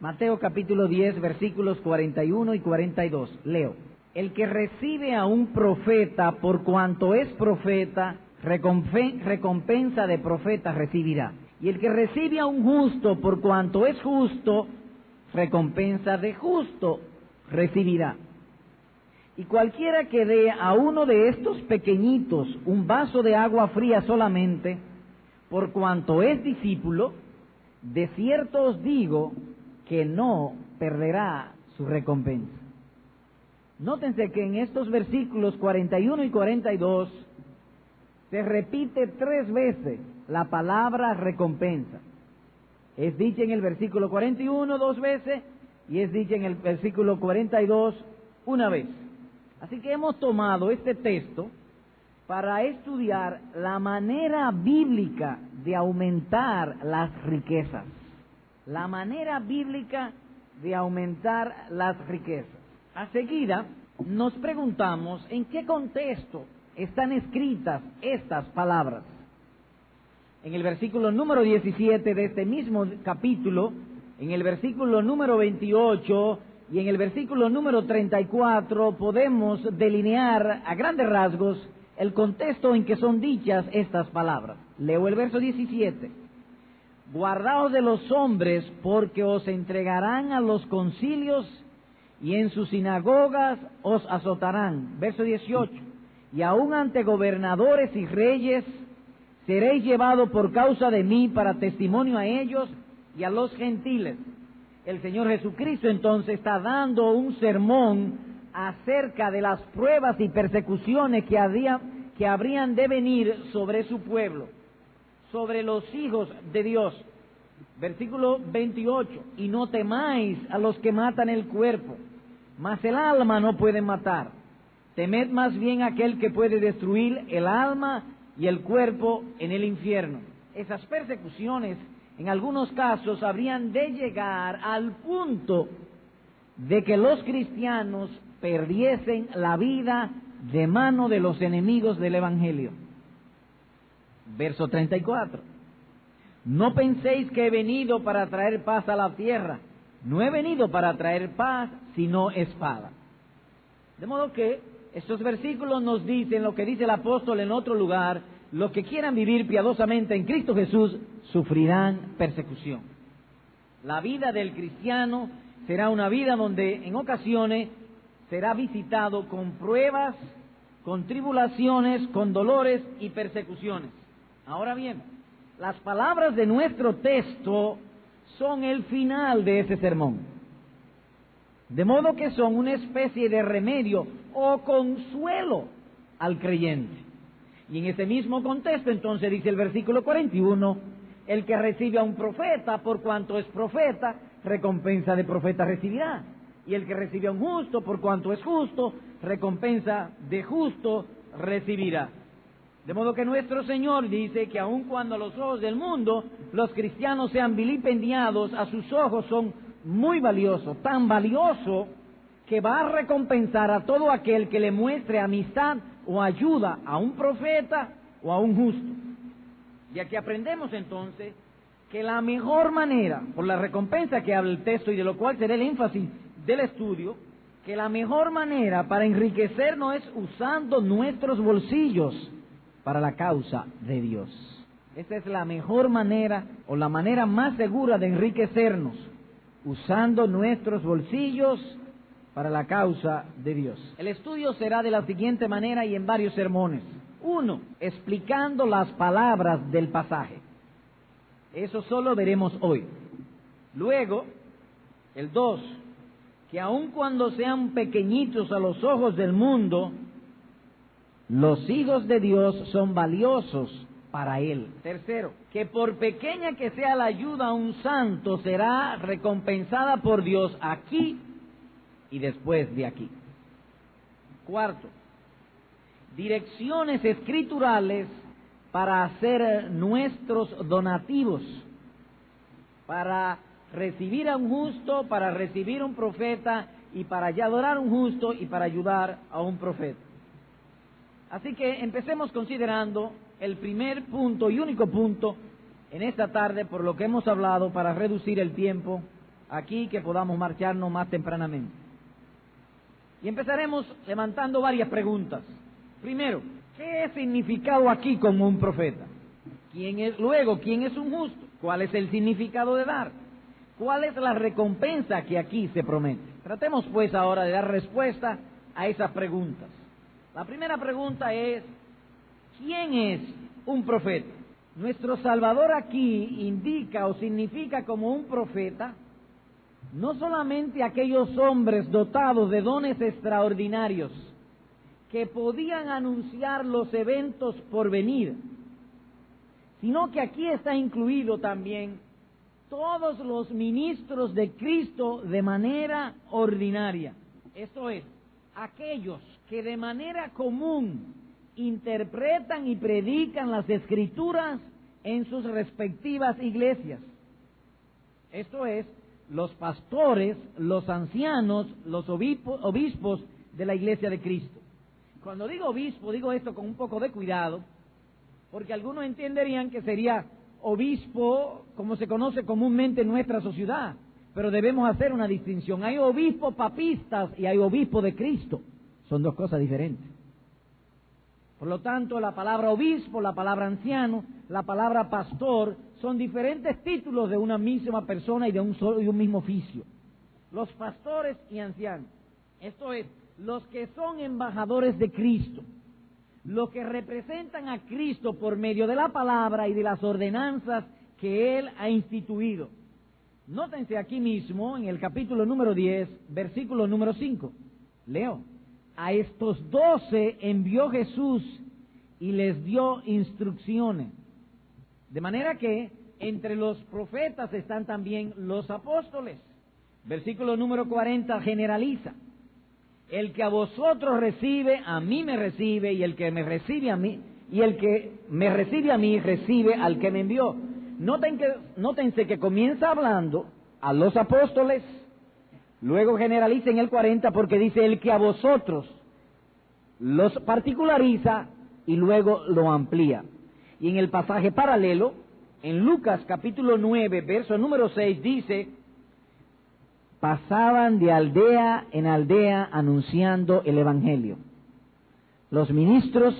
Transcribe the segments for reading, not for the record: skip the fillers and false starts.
Mateo capítulo 10, versículos 41 y 42. Leo. El que recibe a un profeta por cuanto es profeta, recompensa de profeta recibirá. Y el que recibe a un justo por cuanto es justo, recompensa de justo recibirá. Y cualquiera que dé a uno de estos pequeñitos un vaso de agua fría solamente, por cuanto es discípulo, de cierto os digo que no perderá su recompensa. Nótense que en estos versículos 41 y 42 se repite 3 veces la palabra recompensa. Es dicha en el versículo 41 2 veces y es dicha en el versículo 42 una vez. Así que hemos tomado este texto para estudiar la manera bíblica de aumentar las riquezas. La manera bíblica de aumentar las riquezas. A seguida, nos preguntamos en qué contexto están escritas estas palabras. En el versículo número 17 de este mismo capítulo, en el versículo número 28 y en el versículo número 34 podemos delinear a grandes rasgos el contexto en que son dichas estas palabras. Leo el verso 17. Guardaos de los hombres, porque os entregarán a los concilios y en sus sinagogas os azotarán. Verso 18. Y aun ante gobernadores y reyes seréis llevados por causa de mí para testimonio a ellos y a los gentiles. El Señor Jesucristo entonces está dando un sermón acerca de las pruebas y persecuciones que habrían de venir sobre su pueblo, sobre los hijos de Dios. Versículo 28, y no temáis a los que matan el cuerpo, mas el alma no pueden matar. Temed más bien a aquel que puede destruir el alma y el cuerpo en el infierno. Esas persecuciones, en algunos casos, habrían de llegar al punto de que los cristianos perdiesen la vida de mano de los enemigos del Evangelio. Verso 34. No penséis que he venido para traer paz a la tierra. No he venido para traer paz, sino espada. De modo que estos versículos nos dicen lo que dice el apóstol en otro lugar: los que quieran vivir piadosamente en Cristo Jesús sufrirán persecución. La vida del cristiano será una vida donde en ocasiones será visitado con pruebas, con tribulaciones, con dolores y persecuciones. Ahora bien, las palabras de nuestro texto son el final de ese sermón. De modo que son una especie de remedio o consuelo al creyente. Y en ese mismo contexto entonces dice el versículo 41, el que recibe a un profeta, por cuanto es profeta, recompensa de profeta recibirá. Y el que recibe a un justo, por cuanto es justo, recompensa de justo recibirá. De modo que nuestro Señor dice que aun cuando a los ojos del mundo los cristianos sean vilipendiados, a sus ojos son muy valiosos, tan valioso que va a recompensar a todo aquel que le muestre amistad o ayuda a un profeta o a un justo. Y aquí aprendemos entonces que la mejor manera, por la recompensa que habla el texto y de lo cual será el énfasis del estudio, que la mejor manera para enriquecernos es usando nuestros bolsillos para la causa de Dios. Esa es la mejor manera o la manera más segura de enriquecernos, usando nuestros bolsillos para la causa de Dios. El estudio será de la siguiente manera y en varios sermones. 1. Explicando las palabras del pasaje. Eso solo veremos hoy. Luego, el 2. Que aun cuando sean pequeñitos a los ojos del mundo, los hijos de Dios son valiosos para Él. 3. Que por pequeña que sea la ayuda a un santo, será recompensada por Dios aquí y después de aquí. 4. Direcciones escriturales para hacer nuestros donativos, para recibir a un justo, para recibir un profeta y para adorar a un justo y para ayudar a un profeta. Así que empecemos considerando el primer punto y único punto en esta tarde, por lo que hemos hablado, para reducir el tiempo aquí que podamos marcharnos más tempranamente. Y empezaremos levantando varias preguntas. Primero, ¿qué es significado aquí como un profeta? Luego, ¿quién es un justo? ¿Cuál es el significado de dar? ¿Cuál es la recompensa que aquí se promete? Tratemos pues ahora de dar respuesta a esas preguntas. La primera pregunta es, ¿quién es un profeta? Nuestro Salvador aquí indica o significa como un profeta no solamente aquellos hombres dotados de dones extraordinarios que podían anunciar los eventos por venir, sino que aquí está incluido también todos los ministros de Cristo de manera ordinaria. Esto es, aquellos que de manera común interpretan y predican las Escrituras en sus respectivas iglesias. Esto es, los pastores, los ancianos, los obispos de la Iglesia de Cristo. Cuando digo obispo, digo esto con un poco de cuidado, porque algunos entenderían que sería obispo como se conoce comúnmente en nuestra sociedad, pero debemos hacer una distinción. Hay obispos papistas y hay obispos de Cristo. Son dos cosas diferentes. Por lo tanto, la palabra obispo, la palabra anciano, la palabra pastor, son diferentes títulos de una misma persona y de un mismo oficio. Los pastores y ancianos, esto es, los que son embajadores de Cristo, los que representan a Cristo por medio de la palabra y de las ordenanzas que Él ha instituido. Nótense aquí mismo, en el capítulo número 10, versículo número 5. Leo. A estos 12 envió Jesús y les dio instrucciones. De manera que entre los profetas están también los apóstoles. Versículo número 40 generaliza. El que a vosotros recibe, a mí me recibe, y el que me recibe a mí, y el que me recibe a mí, recibe al que me envió. Nótense que comienza hablando a los apóstoles, luego generaliza en el 40 porque dice el que a vosotros, los particulariza y luego lo amplía. Y en el pasaje paralelo, en Lucas capítulo 9, verso número 6, dice, pasaban de aldea en aldea anunciando el Evangelio. Los ministros,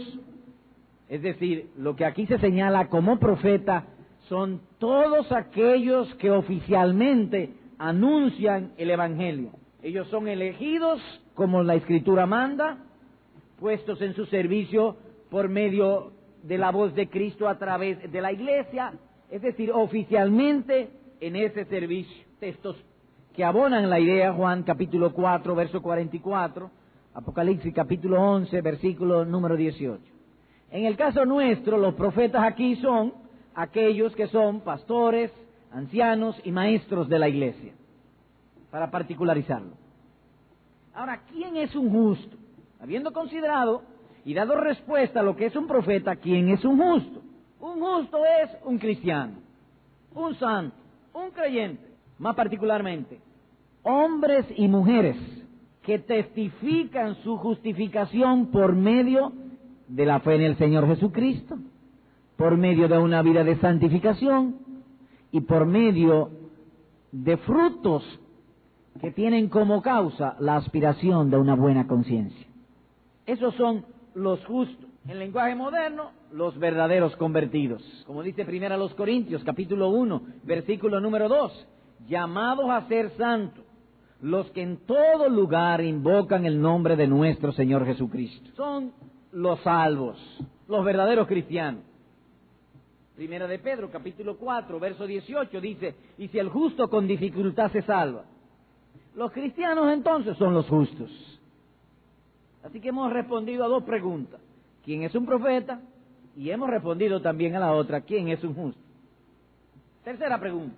es decir, lo que aquí se señala como profeta, son todos aquellos que oficialmente anuncian el Evangelio. Ellos son elegidos, como la Escritura manda, puestos en su servicio por medio de la voz de Cristo a través de la Iglesia, es decir, oficialmente en ese servicio. Textos que abonan la idea, Juan capítulo 4, verso 44, Apocalipsis capítulo 11, versículo número 18. En el caso nuestro, los profetas aquí son aquellos que son pastores, ancianos y maestros de la iglesia, para particularizarlo. Ahora, ¿quién es un justo? Habiendo considerado y dado respuesta a lo que es un profeta, ¿quién es un justo? Un justo es un cristiano, un santo, un creyente, más particularmente, hombres y mujeres que testifican su justificación por medio de la fe en el Señor Jesucristo, por medio de una vida de santificación y por medio de frutos que tienen como causa la aspiración de una buena conciencia. Esos son los justos. En lenguaje moderno, los verdaderos convertidos. Como dice primero a los Corintios, capítulo 1, versículo número 2, llamados a ser santos, los que en todo lugar invocan el nombre de nuestro Señor Jesucristo. Son los salvos, los verdaderos cristianos. Primera de Pedro, capítulo 4, verso 18, dice, y si el justo con dificultad se salva. Los cristianos entonces son los justos. Así que hemos respondido a dos preguntas. ¿Quién es un profeta? Y hemos respondido también a la otra, ¿quién es un justo? Tercera pregunta,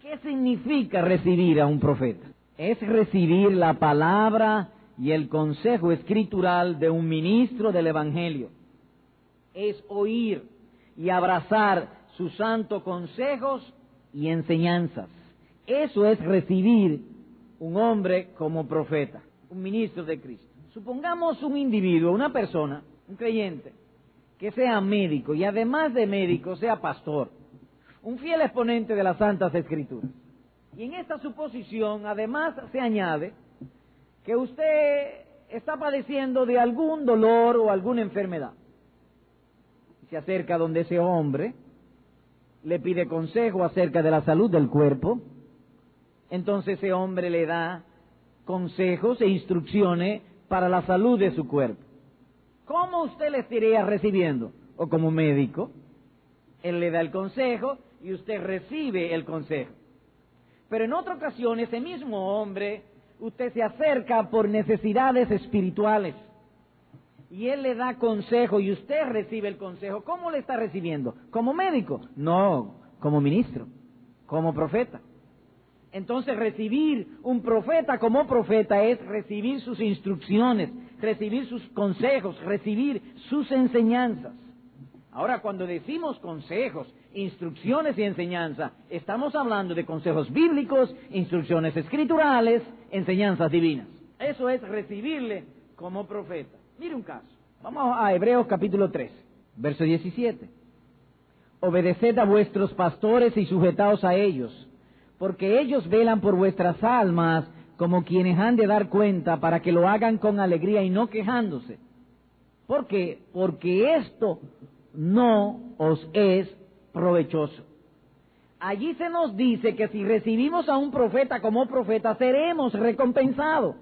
¿qué significa recibir a un profeta? Es recibir la palabra y el consejo escritural de un ministro del Evangelio. Es oír y abrazar sus santos consejos y enseñanzas. Eso es recibir un hombre como profeta, un ministro de Cristo. Supongamos un individuo, una persona, un creyente, que sea médico y además de médico sea pastor, un fiel exponente de las Santas Escrituras. Y en esta suposición, además, se añade que usted está padeciendo de algún dolor o alguna enfermedad. Se acerca donde ese hombre, le pide consejo acerca de la salud del cuerpo, entonces ese hombre le da consejos e instrucciones para la salud de su cuerpo. ¿Cómo usted le estaría recibiendo? O como médico, él le da el consejo y usted recibe el consejo. Pero en otra ocasión, ese mismo hombre, usted se acerca por necesidades espirituales y él le da consejo y usted recibe el consejo. ¿Cómo le está recibiendo? ¿Como médico? No, como ministro, como profeta. Entonces recibir un profeta como profeta es recibir sus instrucciones, recibir sus consejos, recibir sus enseñanzas. Ahora, cuando decimos consejos, instrucciones y enseñanza, estamos hablando de consejos bíblicos, instrucciones escriturales, enseñanzas divinas. Eso es recibirle como profeta. Mire un caso. Vamos a Hebreos capítulo 3, verso 17. Obedeced a vuestros pastores y sujetaos a ellos, porque ellos velan por vuestras almas como quienes han de dar cuenta, para que lo hagan con alegría y no quejándose. ¿Por qué? Porque esto no os es provechoso. Allí se nos dice que si recibimos a un profeta como profeta, seremos recompensados.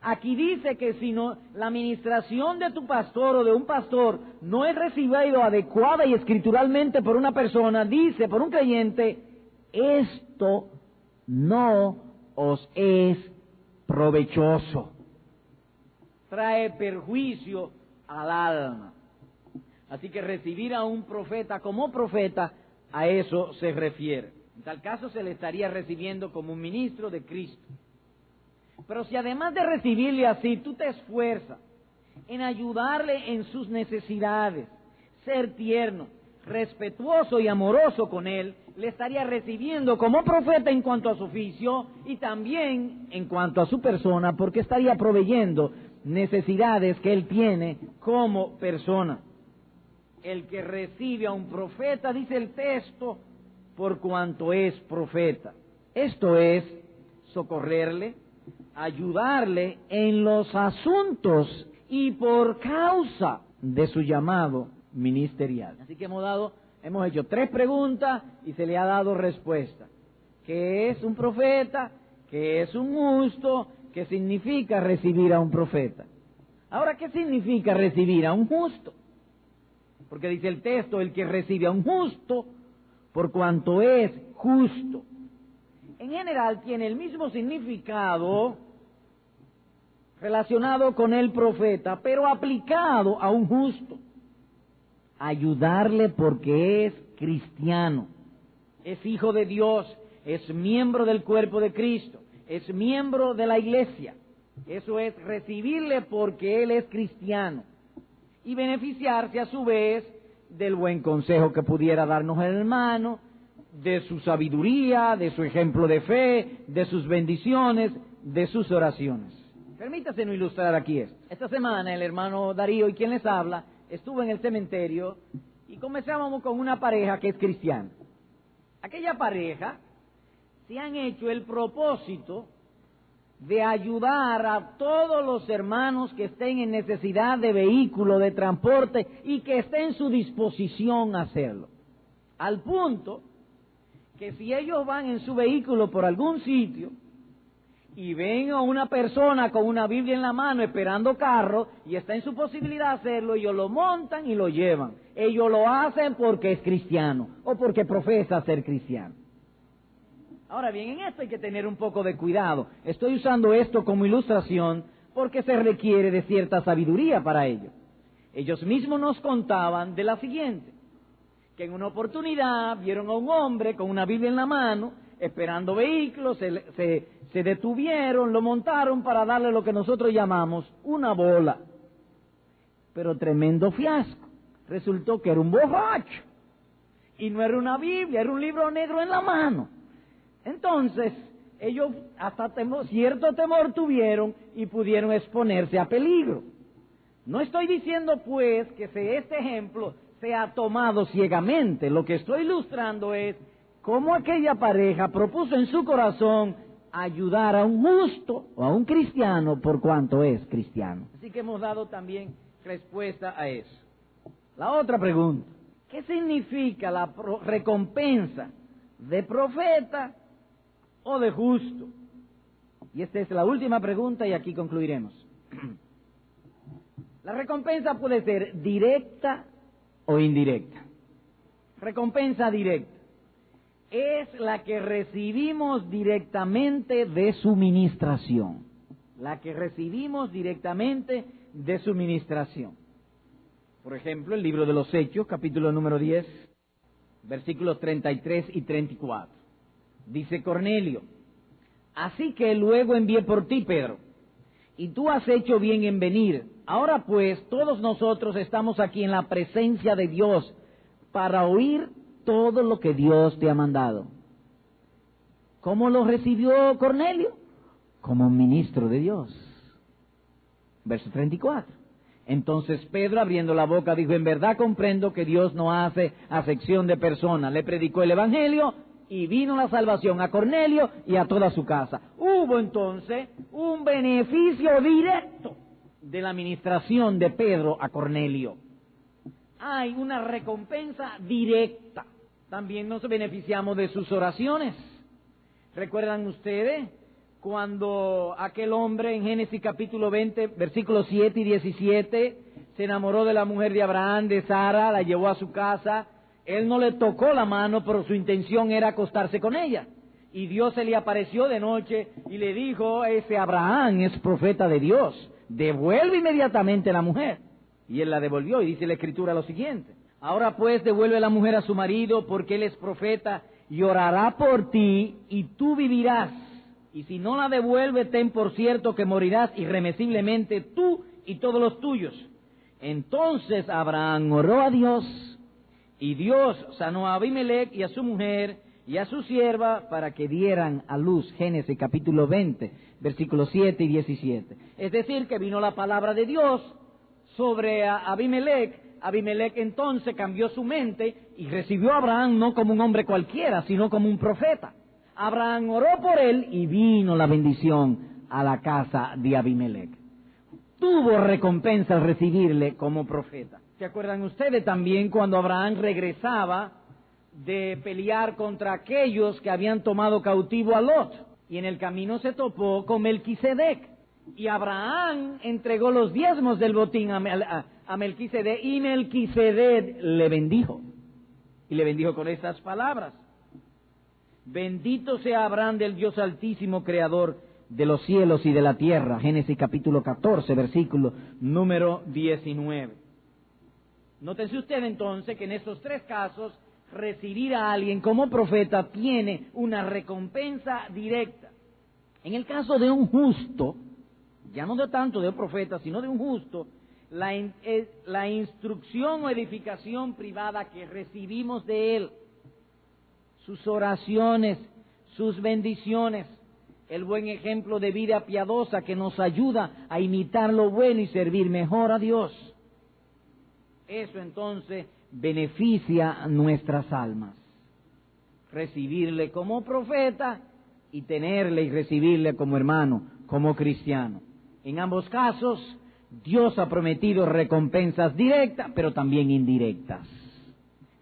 Aquí dice que si no, la administración de tu pastor o de un pastor no es recibido adecuada y escrituralmente por una persona, dice, por un creyente, esto no os es provechoso. Trae perjuicio al alma. Así que recibir a un profeta como profeta, a eso se refiere. En tal caso se le estaría recibiendo como un ministro de Cristo. Pero si además de recibirle así, tú te esfuerzas en ayudarle en sus necesidades, ser tierno, respetuoso y amoroso con él, le estaría recibiendo como profeta en cuanto a su oficio y también en cuanto a su persona, porque estaría proveyendo necesidades que él tiene como persona. El que recibe a un profeta, dice el texto, por cuanto es profeta. Esto es socorrerle, ayudarle en los asuntos y por causa de su llamado ministerial. Así que hemos hecho 3 preguntas y se le ha dado respuesta. ¿Qué es un profeta? ¿Qué es un justo? ¿Qué significa recibir a un profeta? Ahora, ¿qué significa recibir a un justo? Porque dice el texto, el que recibe a un justo, por cuanto es justo. En general tiene el mismo significado relacionado con el profeta, pero aplicado a un justo. Ayudarle porque es cristiano, es hijo de Dios, es miembro del cuerpo de Cristo, es miembro de la iglesia. Eso es recibirle porque él es cristiano y beneficiarse a su vez del buen consejo que pudiera darnos el hermano, de su sabiduría, de su ejemplo de fe, de sus bendiciones, de sus oraciones. Permítaseme ilustrar aquí esto. Esta semana el hermano Darío y quien les habla estuvo en el cementerio y comenzábamos con una pareja que es cristiana. Aquella pareja se han hecho el propósito de ayudar a todos los hermanos que estén en necesidad de vehículo, de transporte y que esté en su disposición hacerlo. Al punto que si ellos van en su vehículo por algún sitio y ven a una persona con una Biblia en la mano esperando carro y está en su posibilidad de hacerlo, ellos lo montan y lo llevan. Ellos lo hacen porque es cristiano o porque profesa ser cristiano. Ahora bien, en esto hay que tener un poco de cuidado. Estoy usando esto como ilustración porque se requiere de cierta sabiduría para ello. Ellos mismos nos contaban de la siguiente, que en una oportunidad vieron a un hombre con una Biblia en la mano, esperando vehículos, se detuvieron, lo montaron para darle lo que nosotros llamamos una bola. Pero tremendo fiasco. Resultó que era un borracho. Y no era una Biblia, era un libro negro en la mano. Entonces, ellos hasta cierto temor tuvieron y pudieron exponerse a peligro. No estoy diciendo, pues, que este ejemplo sea tomado ciegamente. Lo que estoy ilustrando es cómo aquella pareja propuso en su corazón ayudar a un justo o a un cristiano por cuanto es cristiano. Así que hemos dado también respuesta a eso. La otra pregunta, ¿qué significa la recompensa de profeta o de justo? Y esta es la última pregunta y aquí concluiremos. La recompensa puede ser directa o indirecta. Recompensa directa es la que recibimos directamente de su ministración. La que recibimos directamente de su ministración. Por ejemplo, el libro de los Hechos, capítulo número 10, versículos 33 y 34. Dice Cornelio: así que luego envié por ti, Pedro, y tú has hecho bien en venir. Ahora pues, todos nosotros estamos aquí en la presencia de Dios para oír todo lo que Dios te ha mandado. ¿Cómo lo recibió Cornelio? Como un ministro de Dios. Verso 34. Entonces Pedro, abriendo la boca, dijo: en verdad comprendo que Dios no hace acepción de personas. Le predicó el Evangelio y vino la salvación a Cornelio y a toda su casa. Hubo entonces un beneficio directo de la administración de Pedro a Cornelio. Hay una recompensa directa. También nos beneficiamos de sus oraciones. ¿Recuerdan ustedes cuando aquel hombre en Génesis capítulo 20, versículos 7 y 17, se enamoró de la mujer de Abraham, de Sara, la llevó a su casa? Él no le tocó la mano, pero su intención era acostarse con ella. Y Dios se le apareció de noche y le dijo: ese Abraham es profeta de Dios, devuelve inmediatamente la mujer. Y él la devolvió, y dice la Escritura lo siguiente: ahora pues devuelve la mujer a su marido, porque él es profeta, y orará por ti, y tú vivirás. Y si no la devuelve, ten por cierto que morirás irremisiblemente tú y todos los tuyos. Entonces Abraham oró a Dios, y Dios sanó a Abimelec y a su mujer y a su sierva para que dieran a luz. Génesis capítulo 20, versículos 7 y 17. Es decir, que vino la palabra de Dios sobre Abimelec. Abimelec entonces cambió su mente y recibió a Abraham no como un hombre cualquiera, sino como un profeta. Abraham oró por él y vino la bendición a la casa de Abimelec. Tuvo recompensa al recibirle como profeta. ¿Se acuerdan ustedes también cuando Abraham regresaba de pelear contra aquellos que habían tomado cautivo a Lot? Y en el camino se topó con Melquisedec. Y Abraham entregó los diezmos del botín a Melquisedec, y Melquisedec le bendijo. Y le bendijo con estas palabras: bendito sea Abraham del Dios Altísimo, creador de los cielos y de la tierra. Génesis capítulo 14, versículo número 19. Nótese usted entonces que en estos tres casos, recibir a alguien como profeta tiene una recompensa directa. En el caso de un justo, ya no de tanto de un profeta, sino de un justo, la instrucción o edificación privada que recibimos de él, sus oraciones, sus bendiciones, el buen ejemplo de vida piadosa que nos ayuda a imitar lo bueno y servir mejor a Dios. Eso entonces beneficia nuestras almas. Recibirle como profeta y tenerle y recibirle como hermano, como cristiano. En ambos casos, Dios ha prometido recompensas directas, pero también indirectas.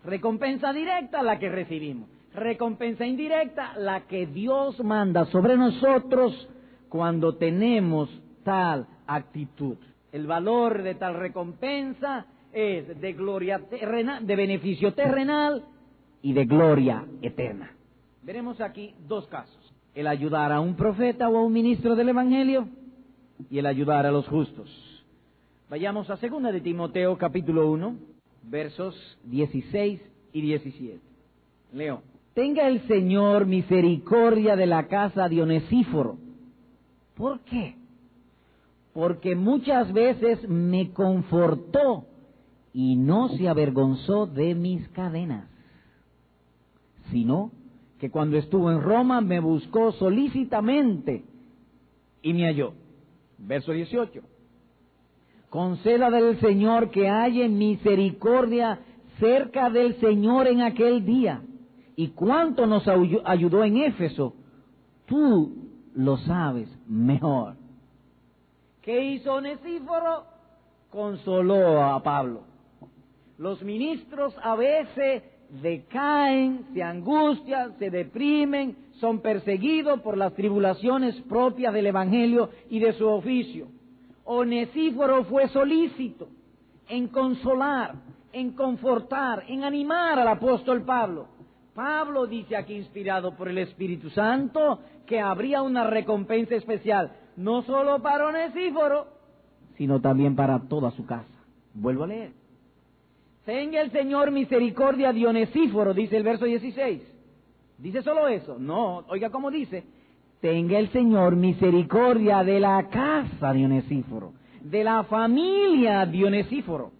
Recompensa directa, la que recibimos. Recompensa indirecta, la que Dios manda sobre nosotros cuando tenemos tal actitud. El valor de tal recompensa es de gloria terrenal, de beneficio terrenal y de gloria eterna. Veremos aquí dos casos: el ayudar a un profeta o a un ministro del Evangelio y el ayudar a los justos. Vayamos a 2 de Timoteo capítulo 1, versos 16 y 17. Leo: tenga el Señor misericordia de la casa de Onesíforo. ¿Por qué? Porque muchas veces me confortó y no se avergonzó de mis cadenas, sino que cuando estuvo en Roma me buscó solícitamente y me halló. Verso 18. Conceda del Señor que halle misericordia cerca del Señor en aquel día, y cuánto nos ayudó en Éfeso, tú lo sabes mejor. ¿Qué hizo Onesíforo? Consoló a Pablo. Los ministros a veces decaen, se angustian, se deprimen, son perseguidos por las tribulaciones propias del Evangelio y de su oficio. Onesíforo fue solícito en consolar, en confortar, en animar al apóstol Pablo. Pablo dice aquí, inspirado por el Espíritu Santo, que habría una recompensa especial, no solo para Onesíforo, sino también para toda su casa. Vuelvo a leer. Tenga el Señor misericordia de Onesíforo, dice el verso 16. ¿Dice solo eso? No, oiga cómo dice. Tenga el Señor misericordia de la casa de Onesíforo, de la familia de Onesíforo.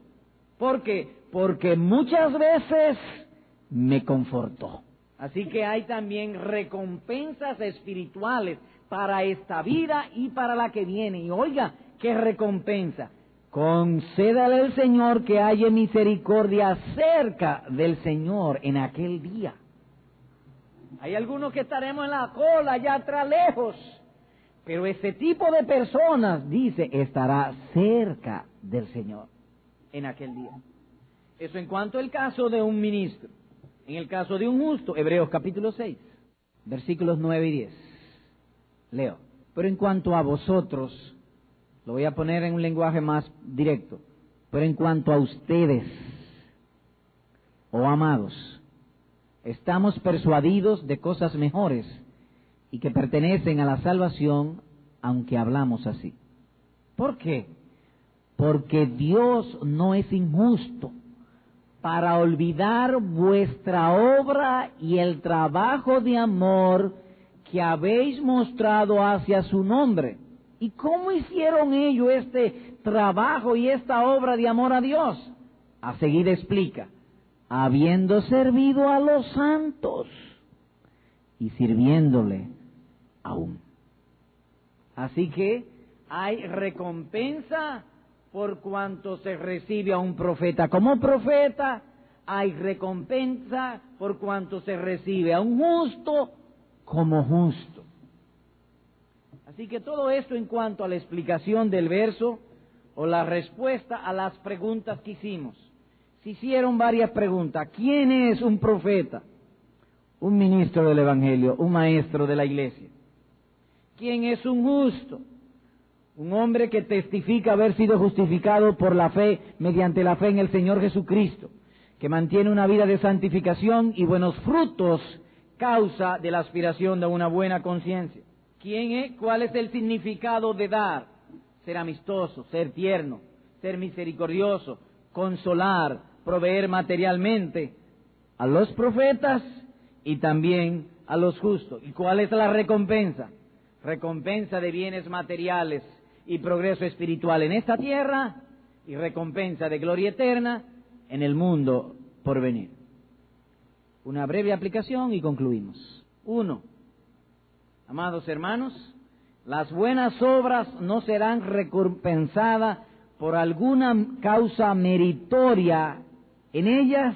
¿Por qué? Porque muchas veces me confortó. Así que hay también recompensas espirituales para esta vida y para la que viene. Y oiga, ¿qué recompensa? Concédale al Señor que haya misericordia cerca del Señor en aquel día. Hay algunos que estaremos en la cola, allá atrás lejos, pero ese tipo de personas, dice, estará cerca del Señor en aquel día. Eso en cuanto al caso de un ministro. En el caso de un justo, Hebreos capítulo 6, versículos 9 y 10. Leo. Pero en cuanto a vosotros, lo voy a poner en un lenguaje más directo, pero en cuanto a ustedes, oh amados, estamos persuadidos de cosas mejores y que pertenecen a la salvación, aunque hablamos así. ¿Por qué? Porque Dios no es injusto para olvidar vuestra obra y el trabajo de amor que habéis mostrado hacia su nombre. ¿Y cómo hicieron ellos este trabajo y esta obra de amor a Dios? A seguir explica, habiendo servido a los santos y sirviéndole aún. Así que hay recompensa por cuanto se recibe a un profeta como profeta, hay recompensa por cuanto se recibe a un justo como justo. Así que todo esto en cuanto a la explicación del verso o la respuesta a las preguntas que hicimos. Se hicieron varias preguntas. ¿Quién es un profeta? Un ministro del Evangelio, un maestro de la iglesia. ¿Quién es un justo? Un hombre que testifica haber sido justificado por la fe, mediante la fe en el Señor Jesucristo, que mantiene una vida de santificación y buenos frutos, causa de la aspiración de una buena conciencia. ¿Quién es? ¿Cuál es el significado de dar? Ser amistoso, ser tierno, ser misericordioso, consolar, proveer materialmente a los profetas y también a los justos. ¿Y cuál es la recompensa? Recompensa de bienes materiales y progreso espiritual en esta tierra y recompensa de gloria eterna en el mundo por venir. Una breve aplicación y concluimos. 1. Amados hermanos, las buenas obras no serán recompensadas por alguna causa meritoria en ellas,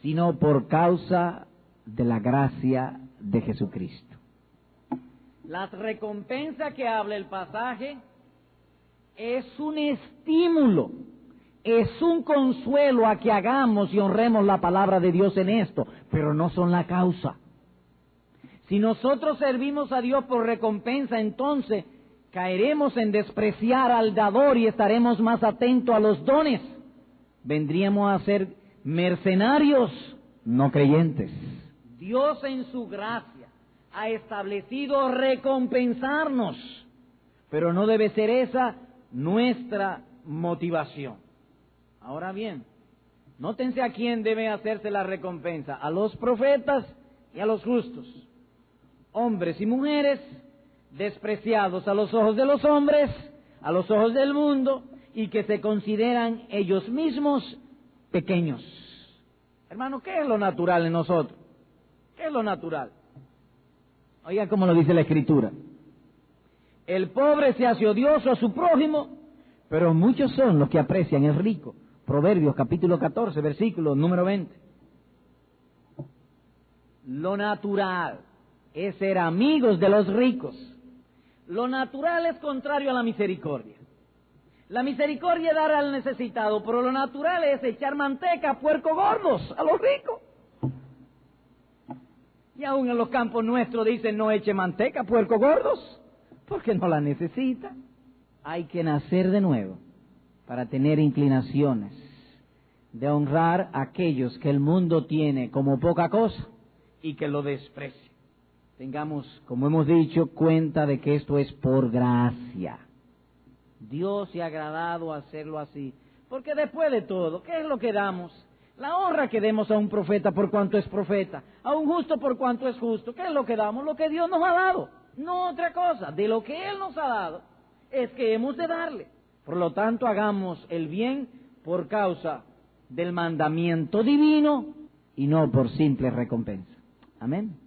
sino por causa de la gracia de Jesucristo. Las recompensas que habla el pasaje es un estímulo, es un consuelo a que hagamos y honremos la palabra de Dios en esto, pero no son la causa. Si nosotros servimos a Dios por recompensa, entonces caeremos en despreciar al dador y estaremos más atentos a los dones. Vendríamos a ser mercenarios, no creyentes. Dios en su gracia ha establecido recompensarnos, pero no debe ser esa nuestra motivación. Ahora bien, nótense a quién debe hacerse la recompensa: a los profetas y a los justos. Hombres y mujeres despreciados a los ojos de los hombres, a los ojos del mundo, y que se consideran ellos mismos pequeños. Hermano, ¿qué es lo natural en nosotros? ¿Qué es lo natural? Oigan cómo lo dice la Escritura. El pobre se hace odioso a su prójimo, pero muchos son los que aprecian el rico. Proverbios capítulo 14, versículo número 20. Lo natural es ser amigos de los ricos. Lo natural es contrario a la misericordia. La misericordia es dar al necesitado, pero lo natural es echar manteca a puercos gordos, a los ricos. Y aún en los campos nuestros dicen no eche manteca a puercos gordos, porque no la necesita. Hay que nacer de nuevo para tener inclinaciones de honrar a aquellos que el mundo tiene como poca cosa y que lo desprecia. Tengamos, como hemos dicho, cuenta de que esto es por gracia. Dios se ha agradado hacerlo así, porque después de todo, ¿qué es lo que damos? La honra que demos a un profeta por cuanto es profeta, a un justo por cuanto es justo. ¿Qué es lo que damos? Lo que Dios nos ha dado, no otra cosa. De lo que Él nos ha dado es que hemos de darle. Por lo tanto, hagamos el bien por causa del mandamiento divino y no por simple recompensa. Amén.